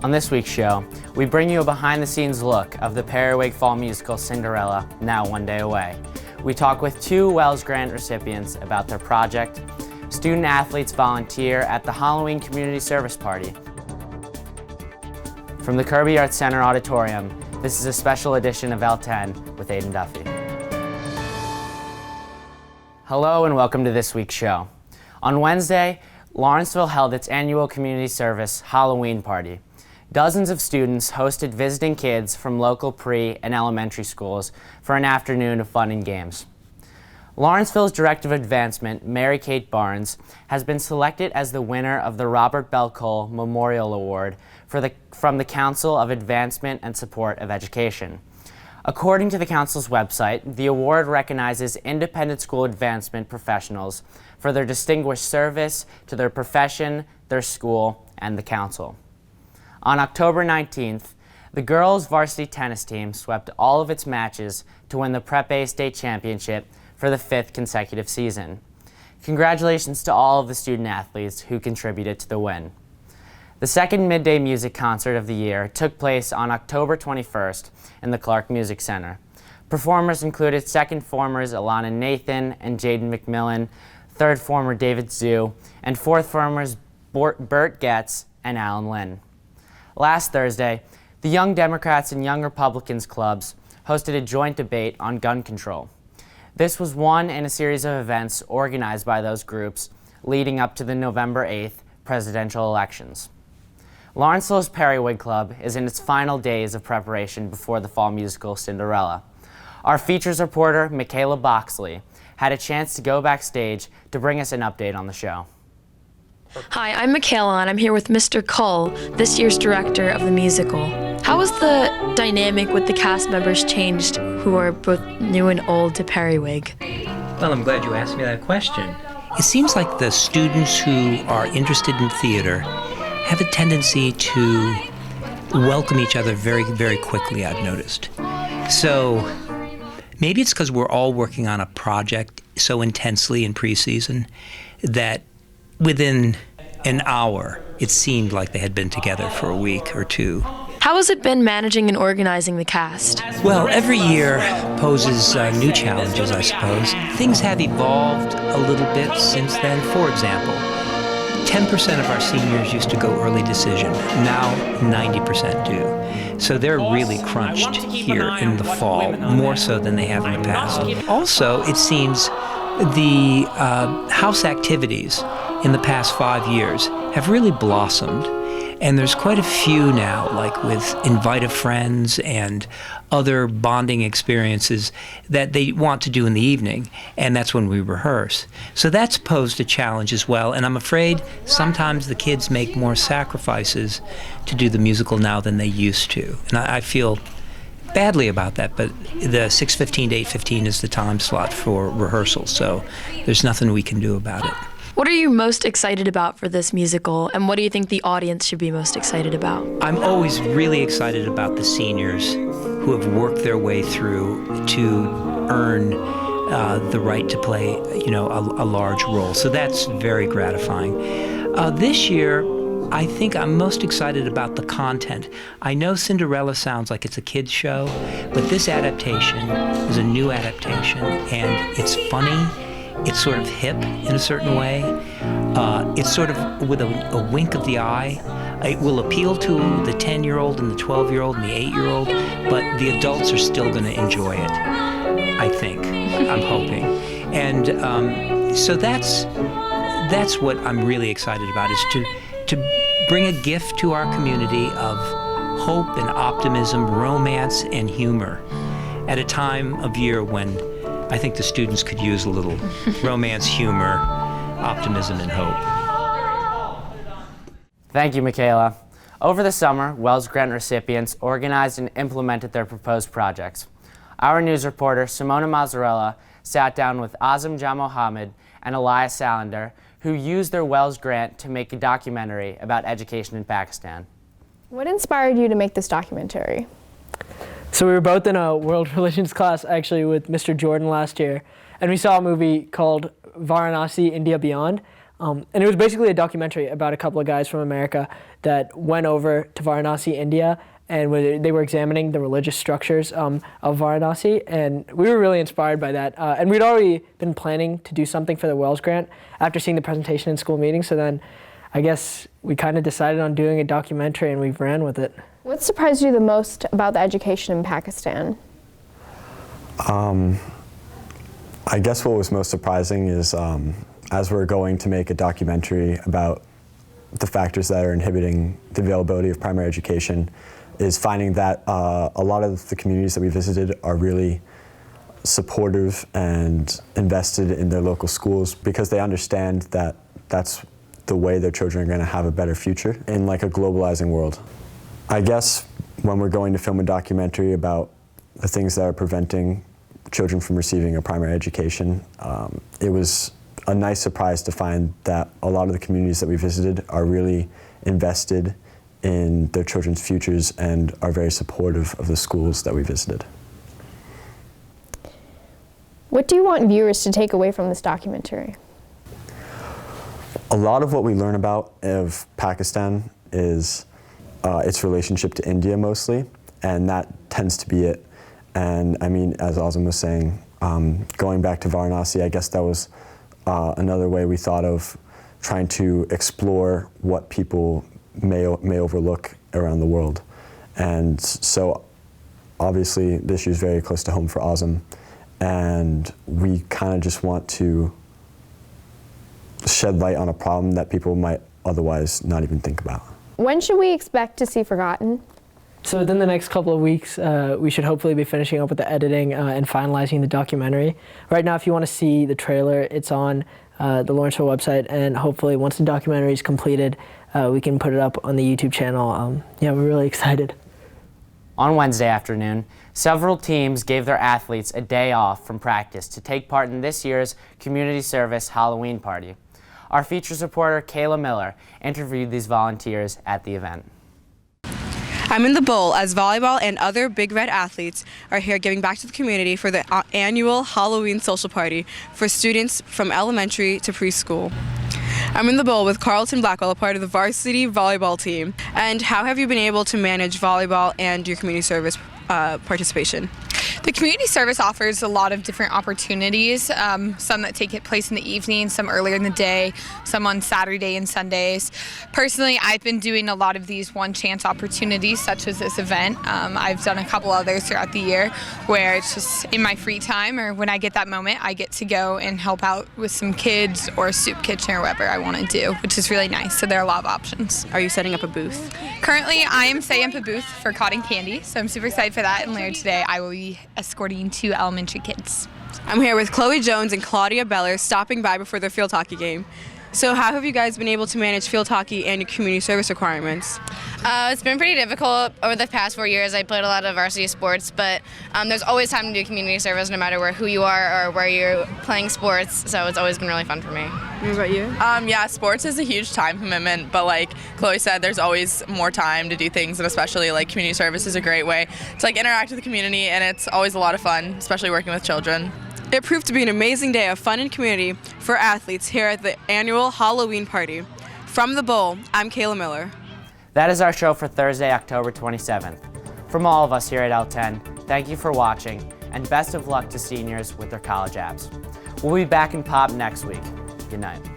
On this week's show, we bring you a behind-the-scenes look of the Periwig Fall musical Cinderella, now one day away. We talk with two Wells Grant recipients about their project. Student athletes volunteer at the Halloween Community Service Party. From the Kirby Arts Center Auditorium, this is a special edition of L10 with Aidan Duffy. Hello and welcome to this week's show. On Wednesday, Lawrenceville held its annual community service Halloween party. Dozens of students hosted visiting kids from local pre- and elementary schools for an afternoon of fun and games. Lawrenceville's Director of Advancement, Mary Kate Barnes, has been selected as the winner of the Robert Bell Cole Memorial Award from the Council of Advancement and Support of Education. According to the Council's website, the award recognizes independent school advancement professionals for their distinguished service to their profession, their school, and the Council. On October 19th, the girls' varsity tennis team swept all of its matches to win the Prep A State Championship for the 5th consecutive season. Congratulations to all of the student athletes who contributed to the win. The second midday music concert of the year took place on October 21st in the Clark Music Center. Performers included second formers Alana Nathan and Jaden McMillan, third former David Zhu, and fourth formers Bert Getz and Alan Lynn. Last Thursday, the Young Democrats and Young Republicans clubs hosted a joint debate on gun control. This was one in a series of events organized by those groups leading up to the November 8th presidential elections. Lawrenceville's Periwig Club is in its final days of preparation before the fall musical Cinderella. Our features reporter, Makayla Boxley, had a chance to go backstage to bring us an update on the show. Hi, I'm Makayla, and I'm here with Mr. Cull, this year's director of the musical. How has the dynamic with the cast members changed, who are both new and old to Periwig? Well, I'm glad you asked me that question. It seems like the students who are interested in theater have a tendency to welcome each other very, very quickly, I've noticed. So maybe it's because we're all working on a project so intensely in preseason that within an hour, it seemed like they had been together for a week or two. How has it been managing and organizing the cast? Well, every year poses new challenges, I suppose. Things have evolved a little bit since then. For example, 10% of our seniors used to go early decision. Now 90% do. So they're really crunched here in the fall, more so than they have in the past. Also, it seems the house activities in the past 5 years have really blossomed. And there's quite a few now, like with invite a friends and other bonding experiences that they want to do in the evening, and that's when we rehearse. So that's posed a challenge as well, and I'm afraid sometimes the kids make more sacrifices to do the musical now than they used to. And I feel badly about that, but the 6:15 to 8:15 is the time slot for rehearsal, so there's nothing we can do about it. What are you most excited about for this musical, and what do you think the audience should be most excited about? I'm always really excited about the seniors who have worked their way through to earn the right to play, a large role. So that's very gratifying. This year, I think I'm most excited about the content. I know Cinderella sounds like it's a kid's show, but this adaptation is a new adaptation, and it's funny. It's sort of hip in a certain way. It's sort of with a wink of the eye. It will appeal to the 10-year-old and the 12-year-old and the 8-year-old, but the adults are still going to enjoy it, I think. I'm hoping. And so that's what I'm really excited about, is to bring a gift to our community of hope and optimism, romance and humor at a time of year when I think the students could use a little romance, humor, optimism, and hope. Thank you, Makayla. Over the summer, Wells Grant recipients organized and implemented their proposed projects. Our news reporter, Simona Mazzarella, sat down with Azam Jah Mohammed and Elias Salander, who used their Wells Grant to make a documentary about education in Pakistan. What inspired you to make this documentary? So we were both in a world relations class actually with Mr. Jordan last year, and we saw a movie called Varanasi, India Beyond. And it was basically a documentary about a couple of guys from America that went over to Varanasi, India, and they were examining the religious structures of Varanasi, and we were really inspired by that. And we'd already been planning to do something for the Wells Grant after seeing the presentation in school meeting, so then I guess we kind of decided on doing a documentary and we ran with it. What surprised you the most about the education in Pakistan? I guess what was most surprising is as we're going to make a documentary about the factors that are inhibiting the availability of primary education, is finding that a lot of the communities that we visited are really supportive and invested in their local schools because they understand that that's the way their children are going to have a better future in like a globalizing world. I guess when we're going to film a documentary about the things that are preventing children from receiving a primary education, it was a nice surprise to find that a lot of the communities that we visited are really invested in their children's futures and are very supportive of the schools that we visited. What do you want viewers to take away from this documentary? A lot of what we learn about of Pakistan is its relationship to India mostly, and that tends to be it. And I mean, as Azam was saying, going back to Varanasi, I guess that was another way we thought of trying to explore what people may overlook around the world. And so obviously this issue is very close to home for Azam, and we kind of just want to shed light on a problem that people might otherwise not even think about. When should we expect to see Forgotten? So within the next couple of weeks, we should hopefully be finishing up with the editing and finalizing the documentary. Right now, if you want to see the trailer, it's on the Lawrenceville website, and hopefully once the documentary is completed, we can put it up on the YouTube channel. Yeah, we're really excited. On Wednesday afternoon, several teams gave their athletes a day off from practice to take part in this year's community service Halloween party. Our features reporter, Kayla Miller, interviewed these volunteers at the event. I'm in the bowl as volleyball and other Big Red athletes are here giving back to the community for the annual Halloween social party for students from elementary to preschool. I'm in the bowl with Carlton Blackwell, a part of the varsity volleyball team. And how have you been able to manage volleyball and your community service participation? The community service offers a lot of different opportunities, some that take place in the evening, some earlier in the day, some on Saturday and Sundays. Personally, I've been doing a lot of these one-chance opportunities, such as this event. I've done a couple others throughout the year where it's just in my free time or when I get that moment, I get to go and help out with some kids or a soup kitchen or whatever I want to do, which is really nice. So there are a lot of options. Are you setting up a booth? Currently, I am setting up a booth for cotton candy, so I'm super excited for that. And later today, I will be escorting 2 elementary kids. I'm here with Chloe Jones and Claudia Beller stopping by before their field hockey game. So how have you guys been able to manage field hockey and your community service requirements? It's been pretty difficult over the past 4 years. I played a lot of varsity sports, but there's always time to do community service no matter who you are or where you're playing sports, so it's always been really fun for me. What about you? Yeah, sports is a huge time commitment, but like Chloe said, there's always more time to do things, and especially like community service is a great way to like interact with the community, and it's always a lot of fun, especially working with children. It proved to be an amazing day of fun and community for athletes here at the annual Halloween party. From the Bowl, I'm Kayla Miller. That is our show for Thursday, October 27th. From all of us here at L10, thank you for watching, and best of luck to seniors with their college apps. We'll be back in Pop next week. Good night.